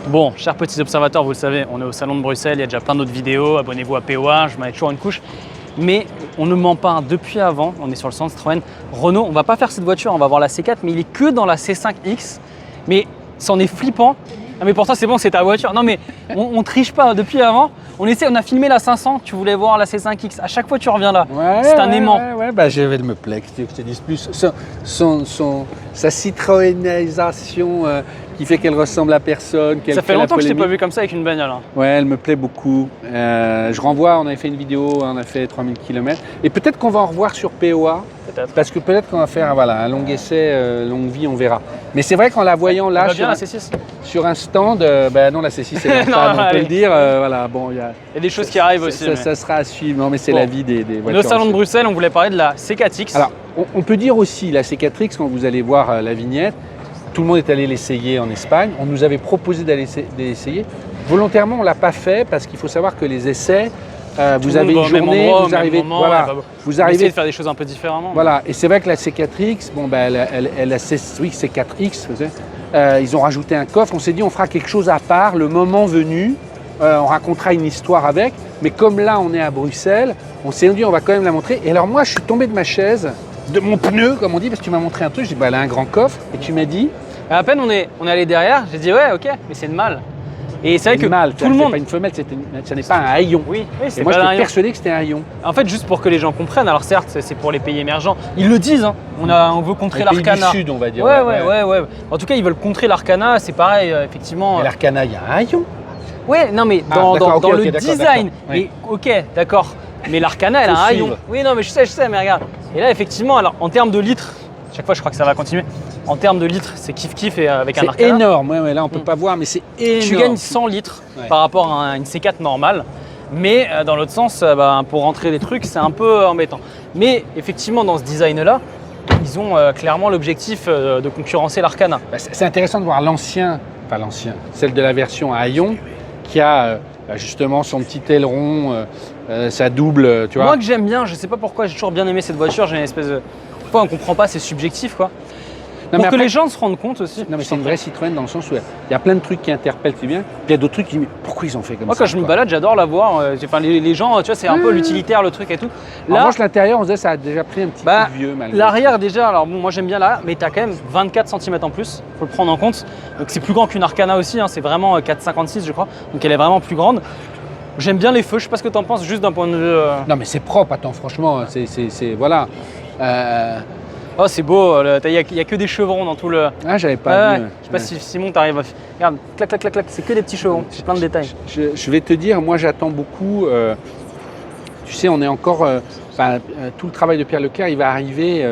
Bon, chers petits observateurs, vous le savez, on est au Salon de Bruxelles, il y a déjà plein d'autres vidéos, abonnez-vous à POA, je mets toujours une couche. Mais on ne ment pas, depuis avant, on est sur le centre Citroën. Renault, on va pas faire cette voiture, on va voir la C4, mais il est que dans la C5X. Mais c'en est flippant. Ah mais pourtant c'est bon, c'est ta voiture. Non mais on triche pas, depuis avant, on a filmé la 500, tu voulais voir la C5X. À chaque fois tu reviens là, c'est un aimant. Ouais, bah je vais me plaire, que je te dise plus. Sa citroënisation qui fait qu'elle ressemble à personne. Ça fait longtemps que je t'ai pas vu comme ça avec une bagnole. Hein. Ouais, elle me plaît beaucoup. Je renvoie, on avait fait une vidéo, on a fait 3000 km. Et peut-être qu'on va en revoir sur POA. Peut-être. Parce que peut-être qu'on va faire un long essai, longue vie, on verra. Mais c'est vrai qu'en la voyant là, sur un stand, non, la C6 c'est rentable, on peut le dire. Voilà, bon, il y a des choses qui arrivent aussi. Ça sera à suivre, non, mais c'est la vie des voitures. Le salon de Bruxelles, on voulait parler de la C4X. Alors, on peut dire aussi la C4X, quand vous allez voir la vignette, tout le monde est allé l'essayer en Espagne. On nous avait proposé d'aller l'essayer. Volontairement, on ne l'a pas fait parce qu'il faut savoir que les essais, vous avez une journée, vous arrivez, vous arrivez de faire des choses un peu différemment. Voilà, et c'est vrai que la C4X, elle a C4X, ils ont rajouté un coffre. On s'est dit, on fera quelque chose à part, le moment venu, on racontera une histoire avec. Mais comme là, on est à Bruxelles, on s'est dit, on va quand même la montrer. Et alors moi, je suis tombé de ma chaise, de mon pneu, comme on dit, parce que tu m'as montré un truc. J'ai dit, elle a un grand coffre, et tu m'as dit. À peine on est allé derrière, j'ai dit ouais, ok, mais c'est une mâle. Et c'est vrai que tout le monde. C'est pas une femelle, ça n'est pas un haillon. Oui, et moi, j'étais persuadé que c'était un haillon. En fait, juste pour que les gens comprennent, alors certes, c'est pour les pays émergents, ils le disent, hein. On veut contrer l'Arcana. Les pays du Sud, on va dire. Ouais. En tout cas, ils veulent contrer l'Arcana, c'est pareil, effectivement. Mais l'Arcana, il y a un haillon. Ouais, non, mais dans le design. Mais ok, d'accord. Mais l'Arcana, elle a un haillon. Oui, non, mais je sais, mais regarde. Et là, effectivement, alors en termes de litres, chaque fois, je crois que ça va continuer. En termes de litres, c'est kiff et avec un Arcana. C'est énorme, ouais, là on peut pas voir, mais c'est énorme. Tu gagnes 100 litres par rapport à une C4 normale, mais dans l'autre sens, pour rentrer les trucs, c'est un peu embêtant. Mais effectivement, dans ce design-là, ils ont clairement l'objectif de concurrencer l'Arcana. C'est intéressant de voir celle de la version à haillon, qui a justement son petit aileron, sa double, tu vois. Moi que j'aime bien, je sais pas pourquoi, j'ai toujours bien aimé cette voiture, j'ai une espèce de... Pourquoi on comprend pas, c'est subjectif quoi. Non, pour que les gens se rendent compte aussi. Non mais c'est une vraie Citroën dans le sens où il y a plein de trucs qui interpellent, c'est bien. Il y a d'autres trucs qui disent pourquoi ils ont fait comme ça. Moi quand je me balade, j'adore la voir. Enfin, les gens, tu vois, c'est un peu l'utilitaire le truc et tout. Là, en revanche, l'intérieur, on se disait ça a déjà pris un petit peu vieux malgré. L'arrière déjà, alors bon, moi j'aime bien l'arrière, mais tu as quand même 24 cm en plus, faut le prendre en compte. Donc c'est plus grand qu'une Arcana aussi, hein, c'est vraiment 4,56 je crois. Donc elle est vraiment plus grande. J'aime bien les feux, je sais pas ce que tu en penses, juste d'un point de vue. Non mais c'est propre, attends, franchement, c'est voilà. Oh c'est beau, il n'y a que des chevrons dans tout le... Ah j'avais pas vu. Je sais pas si Simon t'arrives à... Regarde, clac, c'est que des petits chevrons, c'est plein de détails. Je vais te dire, moi j'attends beaucoup, tu sais on est encore, tout le travail de Pierre Leclerc il va arriver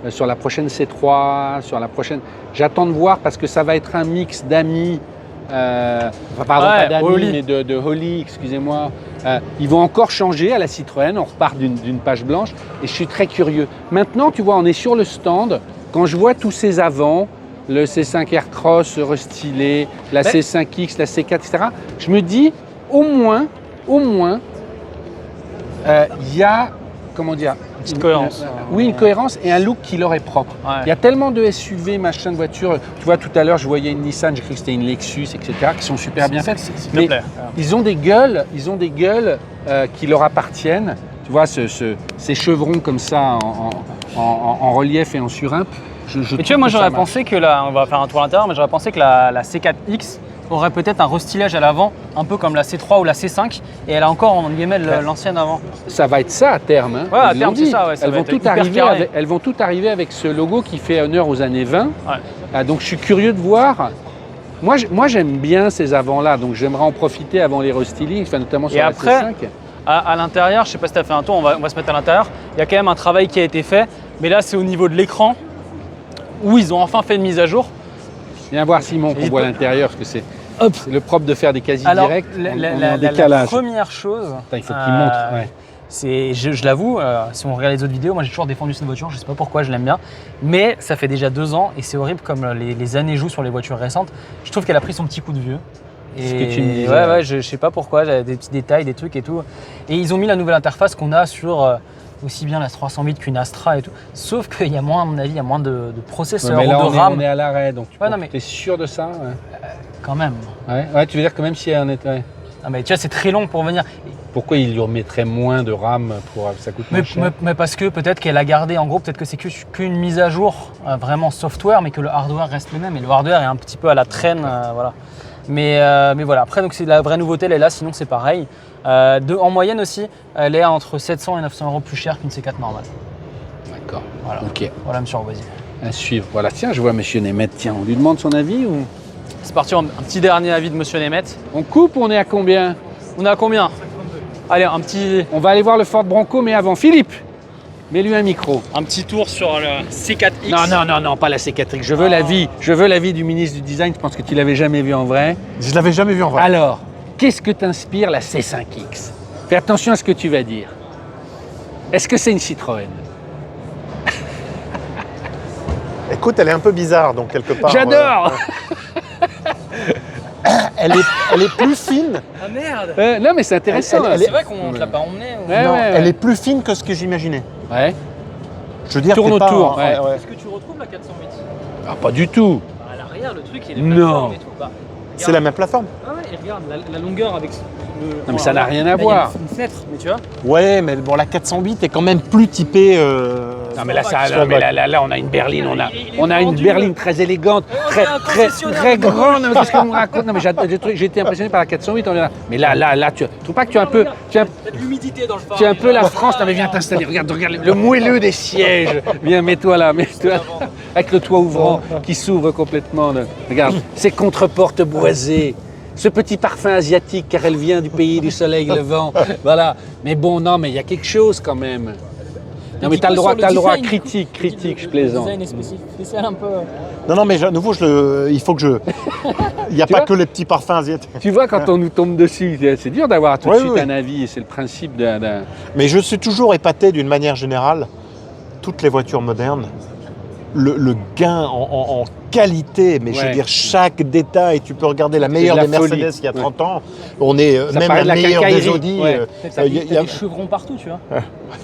sur la prochaine C3, sur la prochaine... J'attends de voir parce que ça va être un mix d'amis, pas d'amis mais de Holly, excusez-moi. Ils vont encore changer à la Citroën, on repart d'une page blanche et je suis très curieux. Maintenant, tu vois, on est sur le stand, quand je vois tous ces avants, le C5 Aircross restylé, la C5X, la C4, etc., je me dis, au moins, il y a, comment dire, une cohérence. Oui, une cohérence et un look qui leur est propre. Il y a tellement de SUV, machin de voitures. Tu vois, tout à l'heure, je voyais une Nissan, j'ai cru que c'était une Lexus, etc., qui sont super bien faites. Mais ils ont des gueules, qui leur appartiennent. Tu vois, ces chevrons comme ça en relief et en surimp. Et tu vois, moi j'aurais pensé que on va faire un tour à l'intérieur, mais j'aurais pensé que la C4X aurait peut-être un restylage à l'avant, un peu comme la C3 ou la C5, et elle a encore en guillemets l'ancienne avant. Ça va être ça à terme. Hein. Ouais, à terme c'est ça. Ouais, elles vont toutes arriver avec ce logo qui fait honneur aux années 20. Donc je suis curieux de voir. Moi j'aime bien ces avants-là, donc j'aimerais en profiter avant les restylings, notamment sur la C5. À l'intérieur, je ne sais pas si tu as fait un tour, on va se mettre à l'intérieur. Il y a quand même un travail qui a été fait, mais là c'est au niveau de l'écran où ils ont enfin fait une mise à jour. Viens voir Simon qu'on voit l'intérieur, parce que c'est le propre de faire des quasi directs en décalage. La première chose, il faut qu'il montre. C'est, je l'avoue, si on regarde les autres vidéos, moi j'ai toujours défendu cette voiture, je ne sais pas pourquoi, je l'aime bien. Mais ça fait déjà 2 ans et c'est horrible comme les années jouent sur les voitures récentes. Je trouve qu'elle a pris son petit coup de vieux. Et ce que tu me disais. Je sais pas pourquoi, des petits détails, des trucs et tout. Et ils ont mis la nouvelle interface qu'on a sur aussi bien la 308 qu'une Astra et tout. Sauf qu'il y a moins, à mon avis, il y a moins de processeurs ou de RAM. On est à l'arrêt, donc tu es sûr de ça quand même. Ouais, tu veux dire que même si on est... Ouais. Ah, mais tu vois, c'est très long pour venir. Pourquoi il lui remettrait moins de RAM pour ça coûte moins cher? Mais parce que peut-être qu'elle a gardé, en gros, peut-être que c'est qu'une mise à jour vraiment software, mais que le hardware reste le même. Et le hardware est un petit peu à la traîne, voilà. Mais voilà, après, donc c'est la vraie nouveauté, elle est là, sinon c'est pareil. En moyenne aussi, elle est entre 700 et 900 € plus cher qu'une C4 normale. D'accord, Voilà. ok. Voilà, monsieur Roboisier. À suivre. Voilà, tiens, je vois monsieur Nemeth. Tiens, on lui demande son avis ou... C'est parti, un petit dernier avis de monsieur Nemeth. On coupe ou on est à combien? On est à combien? Allez, un petit On va aller voir le Ford Bronco, mais avant, Philippe, mets-lui un micro. tour sur le C4X. Non, pas la C4X. Je veux l'avis du ministre du Design. Je pense que tu l'avais jamais vu en vrai. Je l'avais jamais vu en vrai. Alors, qu'est-ce que t'inspire la C5X? Fais attention à ce que tu vas dire. Est-ce que c'est une Citroën? Écoute, elle est un peu bizarre, donc quelque part. J'adore. Elle est plus fine. Ah merde. Non, mais c'est intéressant. Elle C'est vrai qu'on ne l'a pas emmené. Ouais, Non, ouais. elle est plus fine que ce que j'imaginais. Ouais. Je veux dire, Tourne t'es pas autour, en- ouais. Est-ce que tu retrouves la 408? Ah, pas du tout. À l'arrière, le truc, il est Non. plateforme et tout. C'est la même plateforme. Ah ouais, et regarde, la longueur avec le... Non, mais ça n'a rien à Là, voir. Il y a une fenêtre, mais tu vois. Ouais, mais bon, la 408 est quand même plus typée. Non, mais là, Sportback. là, on a une berline. Il est On a une vendu, berline là. très élégante, on très, est un très, concessionnaire très de grande. Non, mais qu'est-ce qu'on me raconte? Non, mais j'ai été impressionné par la 408. Mais là, tu trouves pas que tu as un peu... T'as de l'humidité dans le phare. Tu es un peu la France, non mais viens t'installer, regarde le moelleux des sièges. Viens, mets-toi là, avec le toit ouvrant qui s'ouvre complètement. Regarde, ces contreportes boisées, ce petit parfum asiatique car elle vient du pays du soleil levant. Voilà. Mais bon, non, mais il y a quelque chose quand même. Non mais t'as le droit, critique, je plaisante. Le design est spécial un peu. Non, mais à nouveau, il faut que je. Il n'y a Tu pas vois que les petits parfums asiatiques. Tu vois, quand on nous tombe dessus, c'est dur d'avoir tout de Oui, suite oui. un avis, et c'est le principe d'un... Mais je suis toujours épaté d'une manière générale. Toutes les voitures modernes, le gain en qualité, mais je veux Ouais. dire, chaque détail, tu peux regarder la meilleure de la des Mercedes folie. il y a 30 ans, on est Ça même paraît de la la meilleure des quincaillerie. Audi. Ouais. T'as y a- des chevrons partout, tu vois.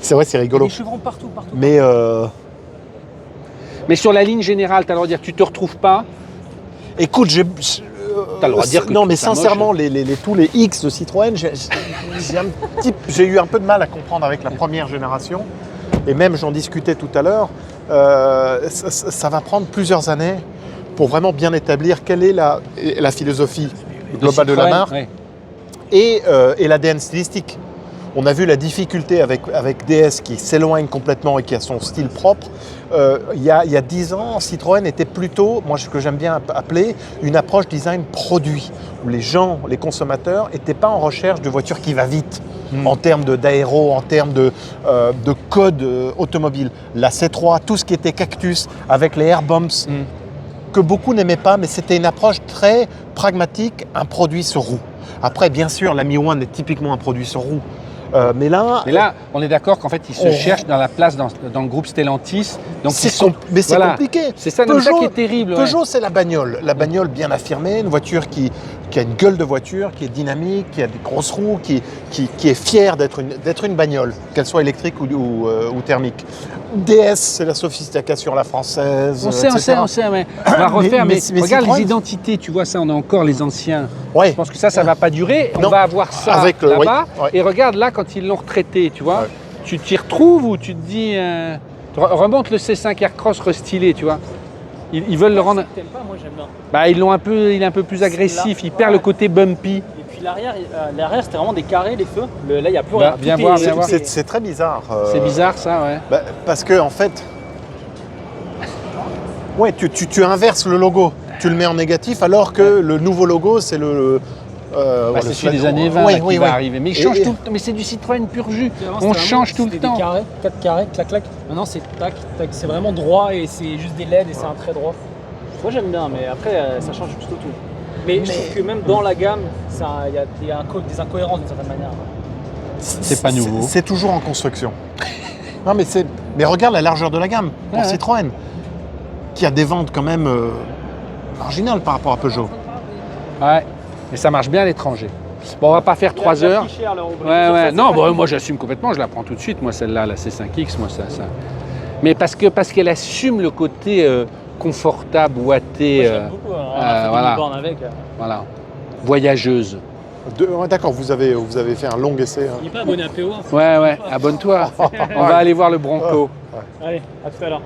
c'est vrai, c'est Il y a rigolo. des chevrons partout. Mais Mais sur la ligne générale, t'as le droit de dire, tu te retrouves pas. écoute, T'as le droit de dire que non, tu mais trouves ça sincèrement, tous les X de Citroën, j'ai eu un peu de mal à comprendre avec la première génération. Et même, j'en discutais tout à l'heure, ça va prendre plusieurs années pour vraiment bien établir quelle est la philosophie globale de la Citroën, marque ouais. et l'ADN stylistique. On a vu la difficulté avec DS qui s'éloigne complètement et qui a son style propre. Il y a 10 ans, Citroën était plutôt, moi ce que j'aime bien appeler, une approche design produit, où les gens, les consommateurs, n'étaient pas en recherche de voitures qui va vite, en termes d'aéro, en termes de code automobile. La C3, tout ce qui était Cactus, avec les air bumps, que beaucoup n'aimaient pas, mais c'était une approche très pragmatique, un produit sur roue. Après, bien sûr, la Mi One est typiquement un produit sur roue. Mais là, on est d'accord qu'en fait, ils se cherchent dans la place dans le groupe Stellantis. Donc, mais c'est compliqué. C'est ça, ça qui est terrible. Ouais. Peugeot, c'est la bagnole. La bagnole bien affirmée, une voiture qui a une gueule de voiture, qui est dynamique, qui a des grosses roues, qui est fière d'être une bagnole, qu'elle soit électrique ou thermique. DS, c'est la sophistication à la française. On sait, mais on va refaire. Mais regarde Citroën, les identités, tu vois ça, on a encore les anciens. Ouais. Je pense que ça va pas durer. Non. On va avoir ça Avec là-bas. oui, ouais. Et regarde là, quand ils l'ont retraité, tu vois, Ouais. tu t'y retrouves ou tu te dis... remonte le C5 Aircross restylé, tu vois. Ils veulent le rendre... T'aimes pas, moi j'aime bien. Bah, il est un peu plus agressif, il perd le côté bumpy. Et puis l'arrière, c'était vraiment des carrés, les feux. Là, il n'y a plus Bah, rien. viens voir, viens voir. C'est très bizarre. C'est bizarre ça, ouais. Bah, parce que en fait, ouais, tu inverses le logo, tu le mets en négatif, alors que le nouveau logo, c'est C'est celui des années 20 là, qui va arriver. Mais il change tout le temps. Mais c'est du Citroën pur jus. On change tout le temps. Des carrés, 4 carrés, clac clac. Maintenant c'est tac, tac, c'est vraiment droit et c'est juste des LED et c'est un trait droit. Moi j'aime bien, mais après ça change plutôt tout. Mais je trouve que même dans la gamme, il y a des incohérences d'une certaine manière. C'est pas nouveau. C'est toujours en construction. Non, mais regarde la largeur de la gamme pour Ouais. Citroën, qui a des ventes quand même marginales par rapport à Peugeot. Ouais. Mais ça marche bien à l'étranger. Bon, on va pas faire 3 heures. Ouais. Non, bon, moi j'assume complètement, je la prends tout de suite, moi celle-là, la C5X, moi ça. Mais parce qu'elle assume le côté confortable, ouatée. Moi, j'aime beaucoup. On a fait voilà. des bornes avec. Voilà. Voyageuse. Ouais, d'accord, vous avez fait un long essai. Hein. Il n'est pas abonné à PO. Ouais, abonne-toi. On va aller voir le Bronco. Allez, à tout à l'heure.